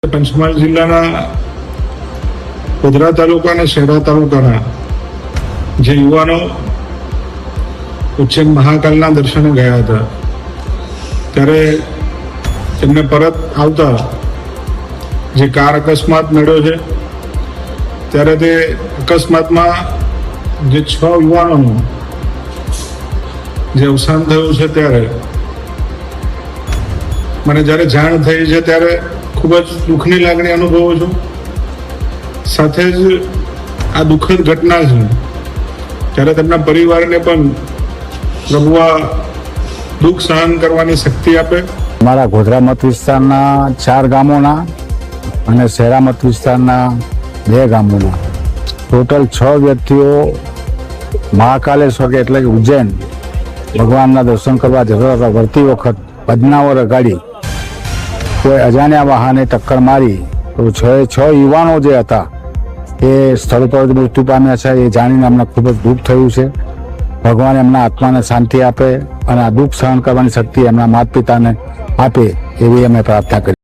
પંચમહાલ જિલ્લાના ગોધરા તાલુકા અને શહેરા તાલુકાના જે યુવાનો ઉચ્ચૈન મહાકાલના દર્શને ગયા હતા ત્યારે તેમને પરત આવતા જે કાર અકસ્માત નડ્યો છે ત્યારે તે અકસ્માતમાં જે 6 યુવાનોનું જે અવસાન થયું છે ત્યારે મને જ્યારે જાણ થઈ છે ત્યારે ખૂબ જ દુઃખની લાગણી અનુભવું છું. સાથે જ આ દુઃખદ ઘટના છે ત્યારે તેમના પરિવારને પણ પ્રભુ આ દુઃખ સહન કરવાની શક્તિ આપે. અમારા ગોધરા મત વિસ્તારના 4 ગામોના અને શહેરા મત વિસ્તારના 2 ગામોના ટોટલ 6 વ્યક્તિઓ મહાકાલેશ્વર એટલે કે ઉજ્જૈન ભગવાનના દર્શન કરવા જતા હતા. વળતી વખત પદનાવર અગાડી કોઈ અજાણ્યા વાહને ટક્કર મારી તો 6 યુવાનો જે હતા એ સ્થળ પર જ મૃત્યુ પામ્યા છે. એ જાણીને અમને ખૂબ જ દુઃખ થયું છે. ભગવાન એમના આત્માને શાંતિ આપે અને આ દુઃખ સહન કરવાની શક્તિ એમના માતા પિતાને આપે એવી અમે પ્રાર્થના કરી.